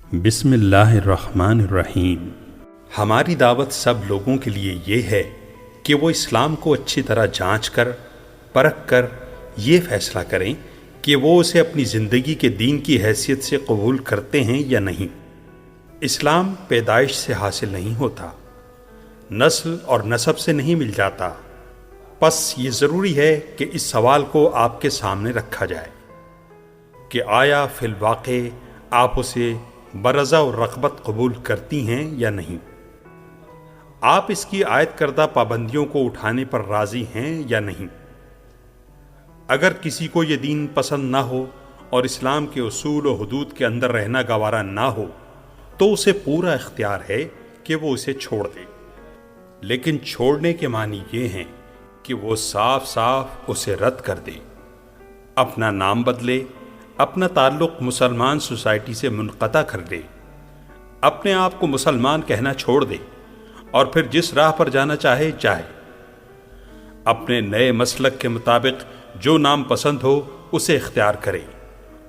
بسم اللہ الرحمن الرحیم۔ ہماری دعوت سب لوگوں کے لیے یہ ہے کہ وہ اسلام کو اچھی طرح جانچ کر پرکھ کر یہ فیصلہ کریں کہ وہ اسے اپنی زندگی کے دین کی حیثیت سے قبول کرتے ہیں یا نہیں۔ اسلام پیدائش سے حاصل نہیں ہوتا، نسل اور نسب سے نہیں مل جاتا۔ پس یہ ضروری ہے کہ اس سوال کو آپ کے سامنے رکھا جائے کہ آیا فی الواقع آپ اسے برضا و رغبت قبول کرتی ہیں یا نہیں؟ آپ اس کی عائد کردہ پابندیوں کو اٹھانے پر راضی ہیں یا نہیں؟ اگر کسی کو یہ دین پسند نہ ہو اور اسلام کے اصول و حدود کے اندر رہنا گوارا نہ ہو تو اسے پورا اختیار ہے کہ وہ اسے چھوڑ دے، لیکن چھوڑنے کے معنی یہ ہیں کہ وہ صاف صاف اسے رد کر دے، اپنا نام بدلے، اپنا تعلق مسلمان سوسائٹی سے منقطع کر دے، اپنے آپ کو مسلمان کہنا چھوڑ دے اور پھر جس راہ پر جانا چاہے جائے، اپنے نئے مسلک کے مطابق جو نام پسند ہو اسے اختیار کرے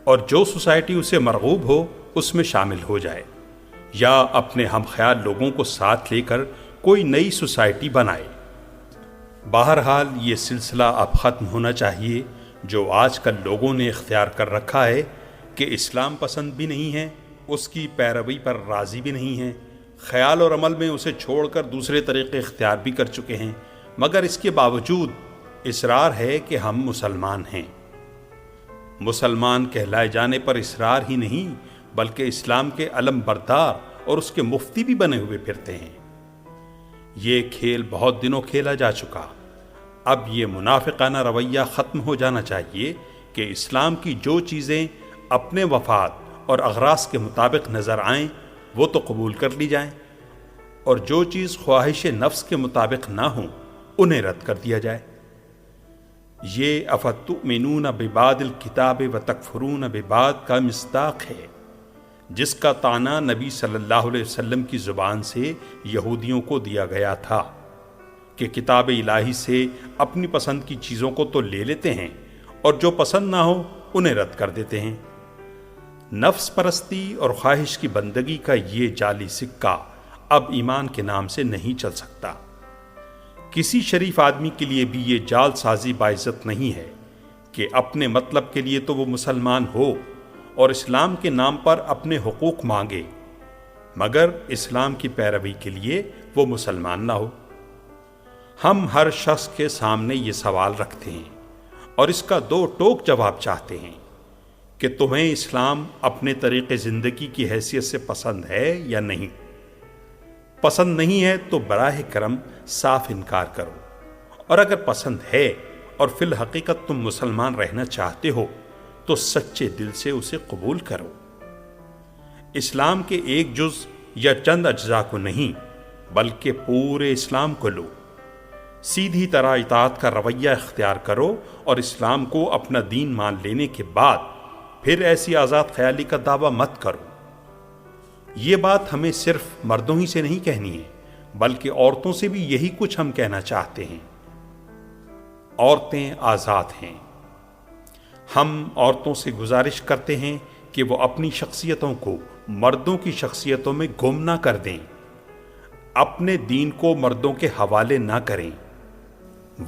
اور جو سوسائٹی اسے مرغوب ہو اس میں شامل ہو جائے، یا اپنے ہم خیال لوگوں کو ساتھ لے کر کوئی نئی سوسائٹی بنائے۔ بہرحال یہ سلسلہ اب ختم ہونا چاہیے جو آج کل لوگوں نے اختیار کر رکھا ہے کہ اسلام پسند بھی نہیں ہے، اس کی پیروی پر راضی بھی نہیں ہیں، خیال اور عمل میں اسے چھوڑ کر دوسرے طریقے اختیار بھی کر چکے ہیں، مگر اس کے باوجود اصرار ہے کہ ہم مسلمان ہیں۔ مسلمان کہلائے جانے پر اصرار ہی نہیں بلکہ اسلام کے علم بردار اور اس کے مفتی بھی بنے ہوئے پھرتے ہیں۔ یہ کھیل بہت دنوں کھیلا جا چکا، اب یہ منافقانہ رویہ ختم ہو جانا چاہیے کہ اسلام کی جو چیزیں اپنے مفاد اور اغراض کے مطابق نظر آئیں وہ تو قبول کر لی جائیں، اور جو چیز خواہش نفس کے مطابق نہ ہوں انہیں رد کر دیا جائے۔ یہ افتؤمنون ببعض الکتاب وتکفرون ببعض کا مصداق ہے، جس کا طعنہ نبی صلی اللہ علیہ وسلم کی زبان سے یہودیوں کو دیا گیا تھا کہ کتاب الہی سے اپنی پسند کی چیزوں کو تو لے لیتے ہیں اور جو پسند نہ ہو انہیں رد کر دیتے ہیں۔ نفس پرستی اور خواہش کی بندگی کا یہ جعلی سکہ اب ایمان کے نام سے نہیں چل سکتا۔ کسی شریف آدمی کے لیے بھی یہ جال سازی باعزت نہیں ہے کہ اپنے مطلب کے لیے تو وہ مسلمان ہو اور اسلام کے نام پر اپنے حقوق مانگے، مگر اسلام کی پیروی کے لیے وہ مسلمان نہ ہو۔ ہم ہر شخص کے سامنے یہ سوال رکھتے ہیں اور اس کا دو ٹوک جواب چاہتے ہیں کہ تمہیں اسلام اپنے طریقے زندگی کی حیثیت سے پسند ہے یا نہیں؟ پسند نہیں ہے تو براہ کرم صاف انکار کرو، اور اگر پسند ہے اور فی الحقیقت تم مسلمان رہنا چاہتے ہو تو سچے دل سے اسے قبول کرو۔ اسلام کے ایک جز یا چند اجزاء کو نہیں بلکہ پورے اسلام کو لو، سیدھی طرح اطاعت کا رویہ اختیار کرو اور اسلام کو اپنا دین مان لینے کے بعد پھر ایسی آزاد خیالی کا دعویٰ مت کرو۔ یہ بات ہمیں صرف مردوں ہی سے نہیں کہنی ہے بلکہ عورتوں سے بھی یہی کچھ ہم کہنا چاہتے ہیں۔ عورتیں آزاد ہیں۔ ہم عورتوں سے گزارش کرتے ہیں کہ وہ اپنی شخصیتوں کو مردوں کی شخصیتوں میں گم نہ کر دیں، اپنے دین کو مردوں کے حوالے نہ کریں۔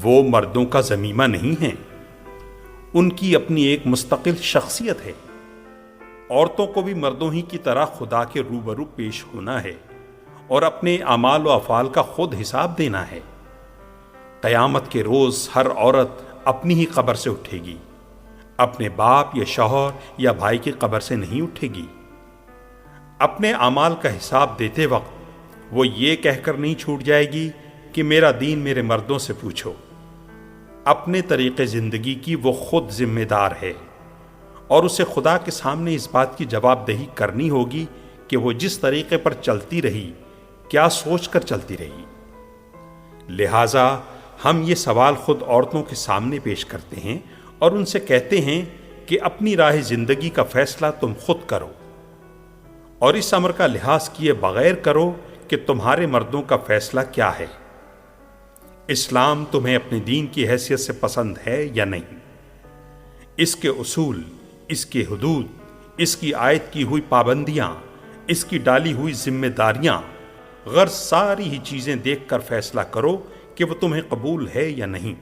وہ مردوں کا ضمیمہ نہیں ہیں، ان کی اپنی ایک مستقل شخصیت ہے۔ عورتوں کو بھی مردوں ہی کی طرح خدا کے روبرو پیش ہونا ہے اور اپنے اعمال و افعال کا خود حساب دینا ہے۔ قیامت کے روز ہر عورت اپنی ہی قبر سے اٹھے گی، اپنے باپ یا شوہر یا بھائی کی قبر سے نہیں اٹھے گی۔ اپنے اعمال کا حساب دیتے وقت وہ یہ کہہ کر نہیں چھوٹ جائے گی کہ میرا دین میرے مردوں سے پوچھو۔ اپنے طریقے زندگی کی وہ خود ذمہ دار ہے اور اسے خدا کے سامنے اس بات کی جواب دہی کرنی ہوگی کہ وہ جس طریقے پر چلتی رہی کیا سوچ کر چلتی رہی۔ لہٰذا ہم یہ سوال خود عورتوں کے سامنے پیش کرتے ہیں اور ان سے کہتے ہیں کہ اپنی راہ زندگی کا فیصلہ تم خود کرو، اور اس امر کا لحاظ کیے بغیر کرو کہ تمہارے مردوں کا فیصلہ کیا ہے۔ اسلام تمہیں اپنے دین کی حیثیت سے پسند ہے یا نہیں؟ اس کے اصول، اس کے حدود، اس کی عائد کی ہوئی پابندیاں، اس کی ڈالی ہوئی ذمہ داریاں، غرض ساری ہی چیزیں دیکھ کر فیصلہ کرو کہ وہ تمہیں قبول ہے یا نہیں۔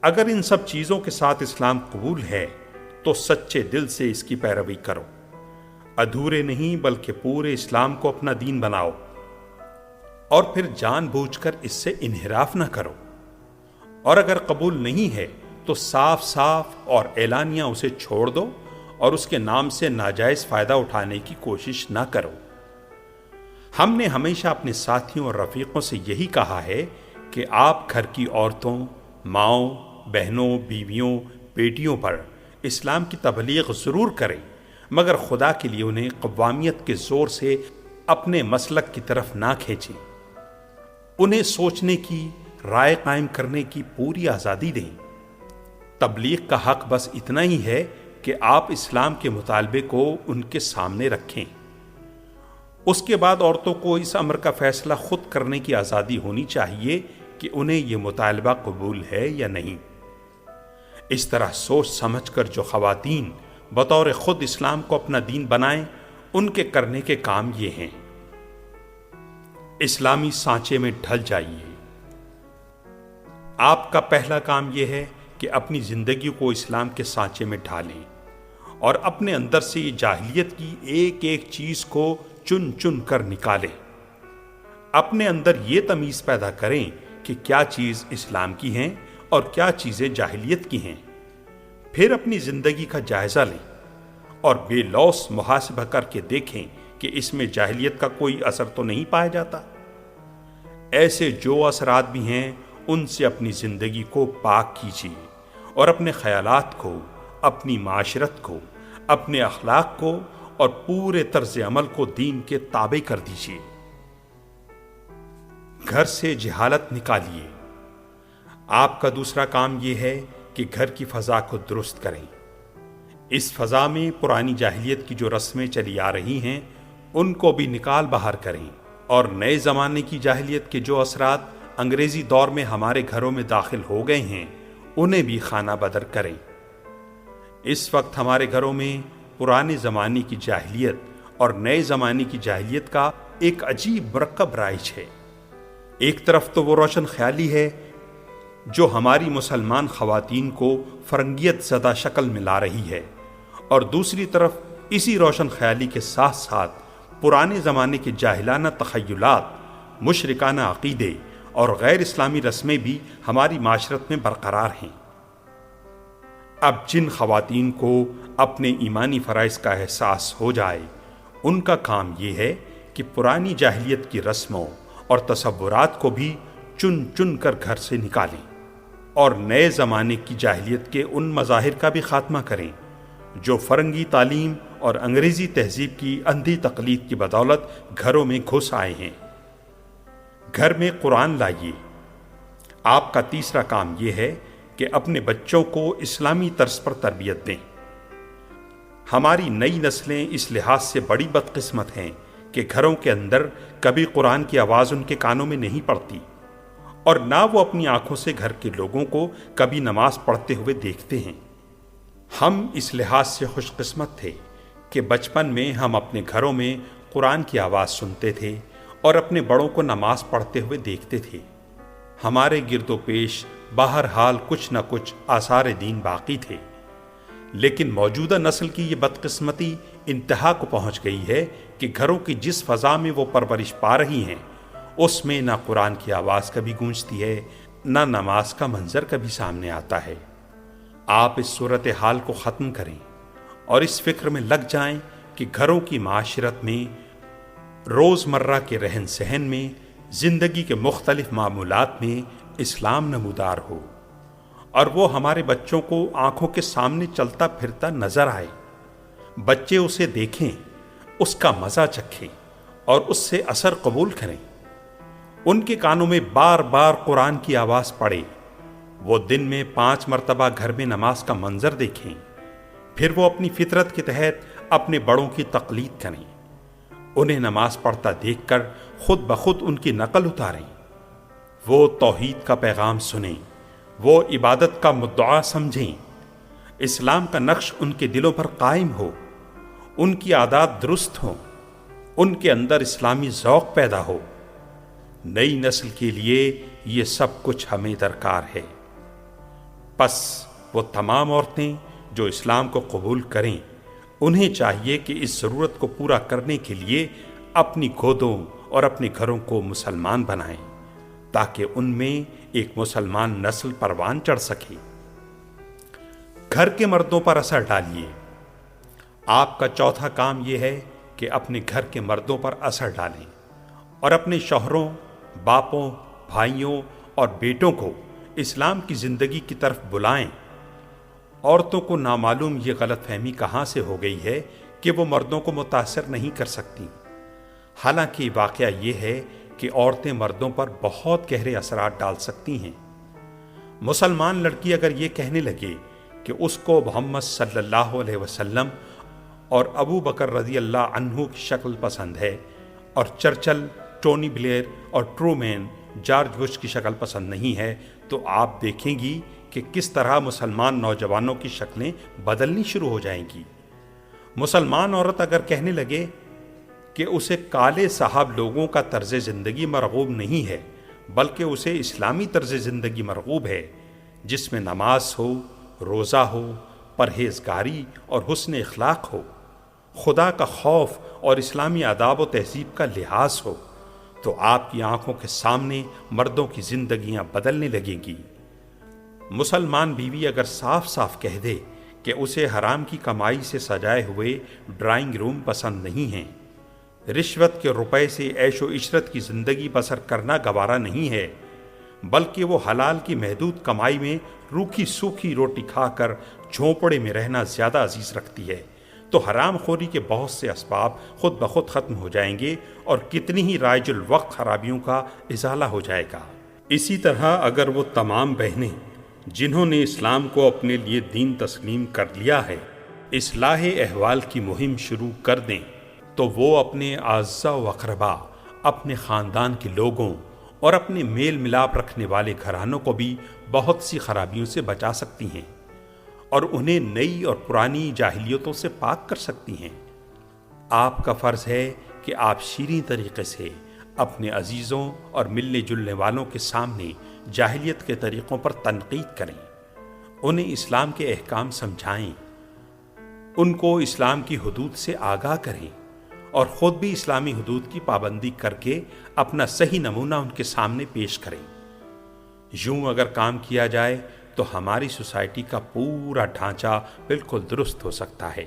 اگر ان سب چیزوں کے ساتھ اسلام قبول ہے تو سچے دل سے اس کی پیروی کرو، ادھورے نہیں بلکہ پورے اسلام کو اپنا دین بناؤ، اور پھر جان بوجھ کر اس سے انحراف نہ کرو۔ اور اگر قبول نہیں ہے تو صاف صاف اور اعلانیہ اسے چھوڑ دو اور اس کے نام سے ناجائز فائدہ اٹھانے کی کوشش نہ کرو۔ ہم نے ہمیشہ اپنے ساتھیوں اور رفیقوں سے یہی کہا ہے کہ آپ گھر کی عورتوں، ماؤں، بہنوں، بیویوں، بیٹیوں پر اسلام کی تبلیغ ضرور کریں، مگر خدا کے لیے انہیں قوامیت کے زور سے اپنے مسلک کی طرف نہ کھینچیں۔ انہیں سوچنے کی، رائے قائم کرنے کی پوری آزادی دیں۔ تبلیغ کا حق بس اتنا ہی ہے کہ آپ اسلام کے مطالبے کو ان کے سامنے رکھیں۔ اس کے بعد عورتوں کو اس امر کا فیصلہ خود کرنے کی آزادی ہونی چاہیے کہ انہیں یہ مطالبہ قبول ہے یا نہیں۔ اس طرح سوچ سمجھ کر جو خواتین بطور خود اسلام کو اپنا دین بنائیں، ان کے کرنے کے کام یہ ہیں: اسلامی سانچے میں ڈھل جائیے۔ آپ کا پہلا کام یہ ہے کہ اپنی زندگی کو اسلام کے سانچے میں ڈھالیں اور اپنے اندر سے یہ جاہلیت کی ایک ایک چیز کو چن چن کر نکالیں۔ اپنے اندر یہ تمیز پیدا کریں کہ کیا چیز اسلام کی ہیں اور کیا چیزیں جاہلیت کی ہیں۔ پھر اپنی زندگی کا جائزہ لیں اور بے لوث محاسبہ کر کے دیکھیں کہ اس میں جاہلیت کا کوئی اثر تو نہیں پایا جاتا۔ ایسے جو اثرات بھی ہیں ان سے اپنی زندگی کو پاک کیجیے اور اپنے خیالات کو، اپنی معاشرت کو، اپنے اخلاق کو اور پورے طرز عمل کو دین کے تابع کر دیجیے۔ گھر سے جہالت نکالیے۔ آپ کا دوسرا کام یہ ہے کہ گھر کی فضا کو درست کریں۔ اس فضا میں پرانی جاہلیت کی جو رسمیں چلی آ رہی ہیں ان کو بھی نکال باہر کریں، اور نئے زمانے کی جاہلیت کے جو اثرات انگریزی دور میں ہمارے گھروں میں داخل ہو گئے ہیں انہیں بھی خانہ بدر کریں۔ اس وقت ہمارے گھروں میں پرانے زمانے کی جاہلیت اور نئے زمانے کی جاہلیت کا ایک عجیب مرکب رائج ہے۔ ایک طرف تو وہ روشن خیالی ہے جو ہماری مسلمان خواتین کو فرنگیت زدہ شکل میں لا رہی ہے، اور دوسری طرف اسی روشن خیالی کے ساتھ ساتھ پرانے زمانے کے جاہلانہ تخیلات، مشرکانہ عقیدے اور غیر اسلامی رسمیں بھی ہماری معاشرت میں برقرار ہیں۔ اب جن خواتین کو اپنے ایمانی فرائض کا احساس ہو جائے ان کا کام یہ ہے کہ پرانی جاہلیت کی رسموں اور تصورات کو بھی چن چن کر گھر سے نکالیں اور نئے زمانے کی جاہلیت کے ان مظاہر کا بھی خاتمہ کریں جو فرنگی تعلیم اور انگریزی تہذیب کی اندھی تقلید کی بدولت گھروں میں گھس آئے ہیں۔ گھر میں قرآن لائیے۔ آپ کا تیسرا کام یہ ہے کہ اپنے بچوں کو اسلامی طرز پر تربیت دیں۔ ہماری نئی نسلیں اس لحاظ سے بڑی بدقسمت ہیں کہ گھروں کے اندر کبھی قرآن کی آواز ان کے کانوں میں نہیں پڑتی، اور نہ وہ اپنی آنکھوں سے گھر کے لوگوں کو کبھی نماز پڑھتے ہوئے دیکھتے ہیں۔ ہم اس لحاظ سے خوش قسمت تھے کہ بچپن میں ہم اپنے گھروں میں قرآن کی آواز سنتے تھے اور اپنے بڑوں کو نماز پڑھتے ہوئے دیکھتے تھے۔ ہمارے گرد و پیش بہرحال کچھ نہ کچھ آثار دین باقی تھے، لیکن موجودہ نسل کی یہ بدقسمتی انتہا کو پہنچ گئی ہے کہ گھروں کی جس فضا میں وہ پرورش پا رہی ہیں اس میں نہ قرآن کی آواز کبھی گونجتی ہے، نہ نماز کا منظر کبھی سامنے آتا ہے۔ آپ اس صورتحال کو ختم کریں اور اس فکر میں لگ جائیں کہ گھروں کی معاشرت میں، روزمرہ کے رہن سہن میں، زندگی کے مختلف معمولات میں اسلام نمودار ہو، اور وہ ہمارے بچوں کو آنکھوں کے سامنے چلتا پھرتا نظر آئے۔ بچے اسے دیکھیں، اس کا مزہ چکھیں اور اس سے اثر قبول کریں۔ ان کے کانوں میں بار بار قرآن کی آواز پڑے، وہ دن میں 5 مرتبہ گھر میں نماز کا منظر دیکھیں، پھر وہ اپنی فطرت کے تحت اپنے بڑوں کی تقلید کریں، انہیں نماز پڑھتا دیکھ کر خود بخود ان کی نقل اتاریں، وہ توحید کا پیغام سنیں، وہ عبادت کا مدعا سمجھیں، اسلام کا نقش ان کے دلوں پر قائم ہو، ان کی عادات درست ہوں، ان کے اندر اسلامی ذوق پیدا ہو۔ نئی نسل کے لیے یہ سب کچھ ہمیں درکار ہے۔ پس وہ تمام عورتیں جو اسلام کو قبول کریں، انہیں چاہیے کہ اس ضرورت کو پورا کرنے کے لیے اپنی گودوں اور اپنے گھروں کو مسلمان بنائیں، تاکہ ان میں ایک مسلمان نسل پروان چڑھ سکے۔ گھر کے مردوں پر اثر ڈالیے۔ آپ کا چوتھا کام یہ ہے کہ اپنے گھر کے مردوں پر اثر ڈالیں اور اپنے شوہروں، باپوں، بھائیوں اور بیٹوں کو اسلام کی زندگی کی طرف بلائیں۔ عورتوں کو نامعلوم یہ غلط فہمی کہاں سے ہو گئی ہے کہ وہ مردوں کو متاثر نہیں کر سکتی، حالانکہ واقعہ یہ ہے کہ عورتیں مردوں پر بہت گہرے اثرات ڈال سکتی ہیں۔ مسلمان لڑکی اگر یہ کہنے لگے کہ اس کو محمد صلی اللہ علیہ وسلم اور ابو بکر رضی اللہ عنہ کی شکل پسند ہے اور چرچل، ٹونی بلیئر اور ٹرومین، جارج بش کی شکل پسند نہیں ہے، تو آپ دیکھیں گی کہ کس طرح مسلمان نوجوانوں کی شکلیں بدلنی شروع ہو جائیں گی۔ مسلمان عورت اگر کہنے لگے کہ اسے کالے صاحب لوگوں کا طرز زندگی مرغوب نہیں ہے، بلکہ اسے اسلامی طرز زندگی مرغوب ہے، جس میں نماز ہو، روزہ ہو، پرہیزگاری اور حسن اخلاق ہو، خدا کا خوف اور اسلامی آداب و تہذیب کا لحاظ ہو، تو آپ کی آنکھوں کے سامنے مردوں کی زندگیاں بدلنے لگیں گی۔ مسلمان بیوی اگر صاف صاف کہہ دے کہ اسے حرام کی کمائی سے سجائے ہوئے ڈرائنگ روم پسند نہیں ہیں، رشوت کے روپے سے عیش و عشرت کی زندگی بسر کرنا گوارا نہیں ہے، بلکہ وہ حلال کی محدود کمائی میں روکھی سوکھی روٹی کھا کر جھونپڑے میں رہنا زیادہ عزیز رکھتی ہے، تو حرام خوری کے بہت سے اسباب خود بخود ختم ہو جائیں گے اور کتنی ہی رائج الوقت خرابیوں کا ازالہ ہو جائے گا۔ اسی طرح اگر وہ تمام بہنیں جنہوں نے اسلام کو اپنے لیے دین تسلیم کر لیا ہے اصلاح احوال کی مہم شروع کر دیں، تو وہ اپنے اعزاء و اقربا، اپنے خاندان کے لوگوں اور اپنے میل ملاپ رکھنے والے گھرانوں کو بھی بہت سی خرابیوں سے بچا سکتی ہیں اور انہیں نئی اور پرانی جاہلیتوں سے پاک کر سکتی ہیں۔ آپ کا فرض ہے کہ آپ شیریں طریقے سے اپنے عزیزوں اور ملنے جلنے والوں کے سامنے جاہلیت کے طریقوں پر تنقید کریں، انہیں اسلام کے احکام سمجھائیں، ان کو اسلام کی حدود سے آگاہ کریں اور خود بھی اسلامی حدود کی پابندی کر کے اپنا صحیح نمونہ ان کے سامنے پیش کریں۔ یوں اگر کام کیا جائے تو ہماری سوسائٹی کا پورا ڈھانچہ بالکل درست ہو سکتا ہے۔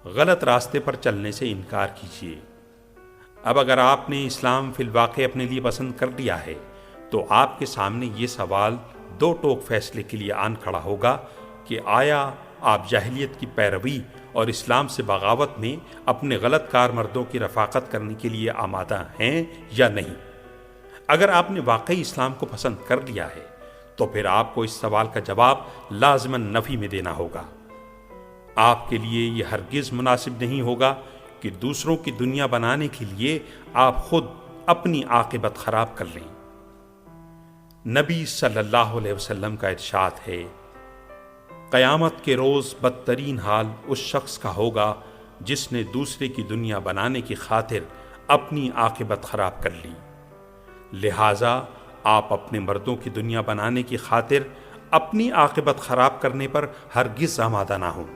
غلط راستے پر چلنے سے انکار کیجیے۔ اب اگر آپ نے اسلام فی الواقع اپنے لیے پسند کر لیا ہے تو آپ کے سامنے یہ سوال دو ٹوک فیصلے کے لیے آن کھڑا ہوگا کہ آیا آپ جاہلیت کی پیروی اور اسلام سے بغاوت میں اپنے غلط کار مردوں کی رفاقت کرنے کے لیے آمادہ ہیں یا نہیں؟ اگر آپ نے واقعی اسلام کو پسند کر لیا ہے تو پھر آپ کو اس سوال کا جواب لازماً نفی میں دینا ہوگا۔ آپ کے لیے یہ ہرگز مناسب نہیں ہوگا کہ دوسروں کی دنیا بنانے کے لیے آپ خود اپنی عاقبت خراب کر لیں۔ نبی صلی اللہ علیہ وسلم کا ارشاد ہے، قیامت کے روز بدترین حال اس شخص کا ہوگا جس نے دوسرے کی دنیا بنانے کی خاطر اپنی عاقبت خراب کر لی۔ لہٰذا آپ اپنے مردوں کی دنیا بنانے کی خاطر اپنی عاقبت خراب کرنے پر ہرگز آمادہ نہ ہوں۔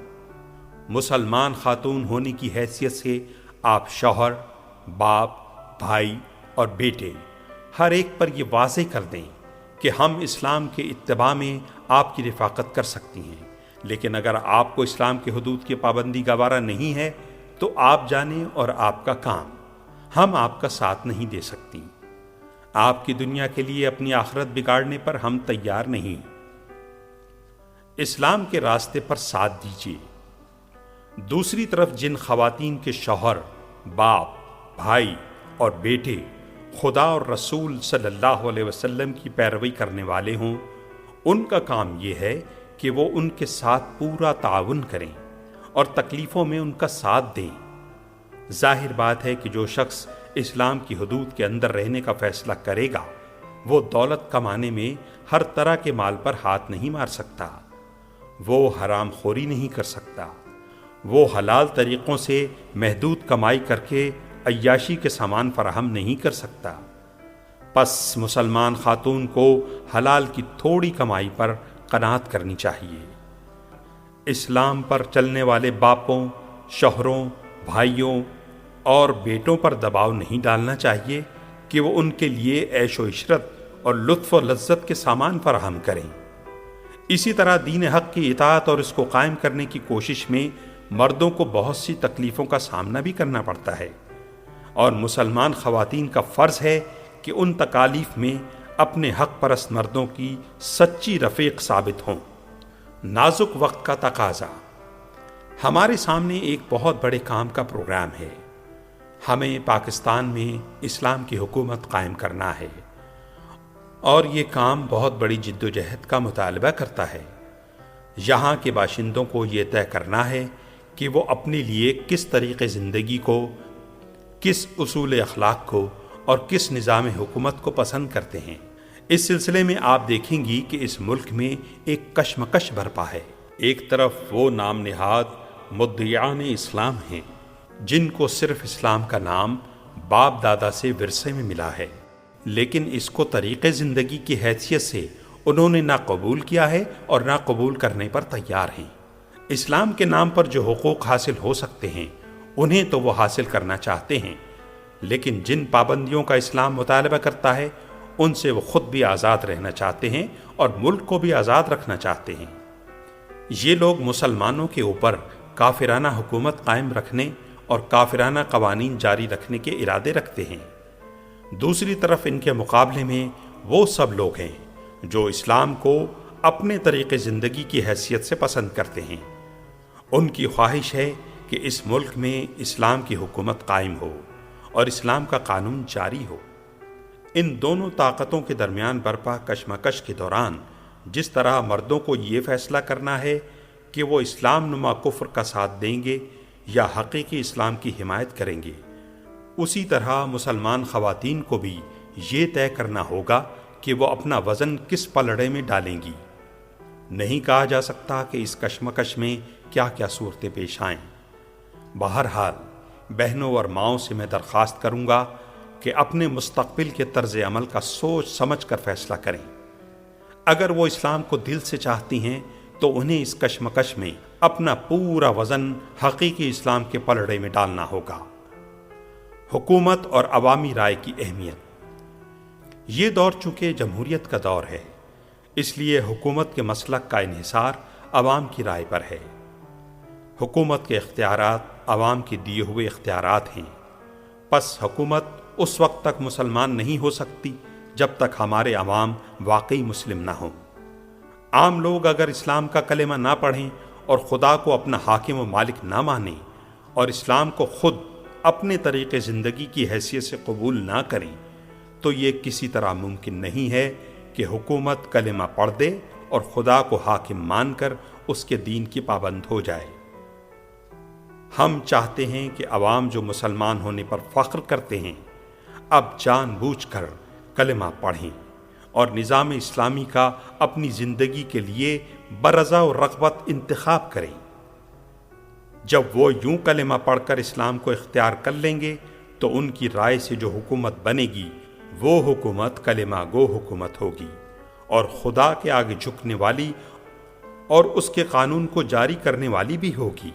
مسلمان خاتون ہونے کی حیثیت سے آپ شوہر، باپ، بھائی اور بیٹے ہر ایک پر یہ واضح کر دیں کہ ہم اسلام کے اتباع میں آپ کی رفاقت کر سکتی ہیں، لیکن اگر آپ کو اسلام کے حدود کی پابندی گوارا نہیں ہے تو آپ جانیں اور آپ کا کام، ہم آپ کا ساتھ نہیں دے سکتی۔ آپ کی دنیا کے لیے اپنی آخرت بگاڑنے پر ہم تیار نہیں۔ اسلام کے راستے پر ساتھ دیجیے۔ دوسری طرف جن خواتین کے شوہر، باپ، بھائی اور بیٹے خدا اور رسول صلی اللہ علیہ وسلم کی پیروی کرنے والے ہوں، ان کا کام یہ ہے کہ وہ ان کے ساتھ پورا تعاون کریں اور تکلیفوں میں ان کا ساتھ دیں۔ ظاہر بات ہے کہ جو شخص اسلام کی حدود کے اندر رہنے کا فیصلہ کرے گا وہ دولت کمانے میں ہر طرح کے مال پر ہاتھ نہیں مار سکتا، وہ حرام خوری نہیں کر سکتا، وہ حلال طریقوں سے محدود کمائی کر کے عیاشی کے سامان فراہم نہیں کر سکتا۔ پس مسلمان خاتون کو حلال کی تھوڑی کمائی پر قناعت کرنی چاہیے۔ اسلام پر چلنے والے باپوں، شوہروں، بھائیوں اور بیٹوں پر دباؤ نہیں ڈالنا چاہیے کہ وہ ان کے لیے عیش و عشرت اور لطف و لذت کے سامان فراہم کریں۔ اسی طرح دین حق کی اطاعت اور اس کو قائم کرنے کی کوشش میں مردوں کو بہت سی تکلیفوں کا سامنا بھی کرنا پڑتا ہے، اور مسلمان خواتین کا فرض ہے کہ ان تکالیف میں اپنے حق پرست مردوں کی سچی رفیق ثابت ہوں۔ نازک وقت کا تقاضا۔ ہمارے سامنے ایک بہت بڑے کام کا پروگرام ہے۔ ہمیں پاکستان میں اسلام کی حکومت قائم کرنا ہے، اور یہ کام بہت بڑی جد و جہد کا مطالبہ کرتا ہے۔ یہاں کے باشندوں کو یہ طے کرنا ہے کہ وہ اپنے لیے کس طریقے زندگی کو، کس اصول اخلاق کو اور کس نظام حکومت کو پسند کرتے ہیں۔ اس سلسلے میں آپ دیکھیں گی کہ اس ملک میں ایک کشمکش برپا ہے۔ ایک طرف وہ نام نہاد مدعیان اسلام ہیں جن کو صرف اسلام کا نام باپ دادا سے ورثے میں ملا ہے، لیکن اس کو طریقے زندگی کی حیثیت سے انہوں نے نہ قبول کیا ہے اور نہ قبول کرنے پر تیار ہیں۔ اسلام کے نام پر جو حقوق حاصل ہو سکتے ہیں انہیں تو وہ حاصل کرنا چاہتے ہیں، لیکن جن پابندیوں کا اسلام مطالبہ کرتا ہے ان سے وہ خود بھی آزاد رہنا چاہتے ہیں اور ملک کو بھی آزاد رکھنا چاہتے ہیں۔ یہ لوگ مسلمانوں کے اوپر کافرانہ حکومت قائم رکھنے اور کافرانہ قوانین جاری رکھنے کے ارادے رکھتے ہیں۔ دوسری طرف ان کے مقابلے میں وہ سب لوگ ہیں جو اسلام کو اپنے طریقے زندگی کی حیثیت سے پسند کرتے ہیں۔ ان کی خواہش ہے کہ اس ملک میں اسلام کی حکومت قائم ہو اور اسلام کا قانون جاری ہو۔ ان دونوں طاقتوں کے درمیان برپا کشمکش کے دوران جس طرح مردوں کو یہ فیصلہ کرنا ہے کہ وہ اسلام نما کفر کا ساتھ دیں گے یا حقیقی اسلام کی حمایت کریں گے، اسی طرح مسلمان خواتین کو بھی یہ طے کرنا ہوگا کہ وہ اپنا وزن کس پلڑے میں ڈالیں گی۔ نہیں کہا جا سکتا کہ اس کشمکش میں کیا کیا صورتیں پیش آئیں۔ بہرحال بہنوں اور ماؤں سے میں درخواست کروں گا کہ اپنے مستقبل کے طرز عمل کا سوچ سمجھ کر فیصلہ کریں۔ اگر وہ اسلام کو دل سے چاہتی ہیں تو انہیں اس کشمکش میں اپنا پورا وزن حقیقی اسلام کے پلڑے میں ڈالنا ہوگا۔ حکومت اور عوامی رائے کی اہمیت۔ یہ دور چونکہ جمہوریت کا دور ہے، اس لیے حکومت کے مسلک کا انحصار عوام کی رائے پر ہے۔ حکومت کے اختیارات عوام کے دیے ہوئے اختیارات ہیں، پس حکومت اس وقت تک مسلمان نہیں ہو سکتی جب تک ہمارے عوام واقعی مسلم نہ ہوں۔ عام لوگ اگر اسلام کا کلمہ نہ پڑھیں اور خدا کو اپنا حاکم و مالک نہ مانیں اور اسلام کو خود اپنے طریقے زندگی کی حیثیت سے قبول نہ کریں تو یہ کسی طرح ممکن نہیں ہے کہ حکومت کلمہ پڑھ دے اور خدا کو حاکم مان کر اس کے دین کی پابند ہو جائے۔ ہم چاہتے ہیں کہ عوام جو مسلمان ہونے پر فخر کرتے ہیں اب جان بوجھ کر کلمہ پڑھیں اور نظام اسلامی کا اپنی زندگی کے لیے برضا و رغبت انتخاب کریں۔ جب وہ یوں کلمہ پڑھ کر اسلام کو اختیار کر لیں گے تو ان کی رائے سے جو حکومت بنے گی وہ حکومت کلمہ گو حکومت ہوگی اور خدا کے آگے جھکنے والی اور اس کے قانون کو جاری کرنے والی بھی ہوگی۔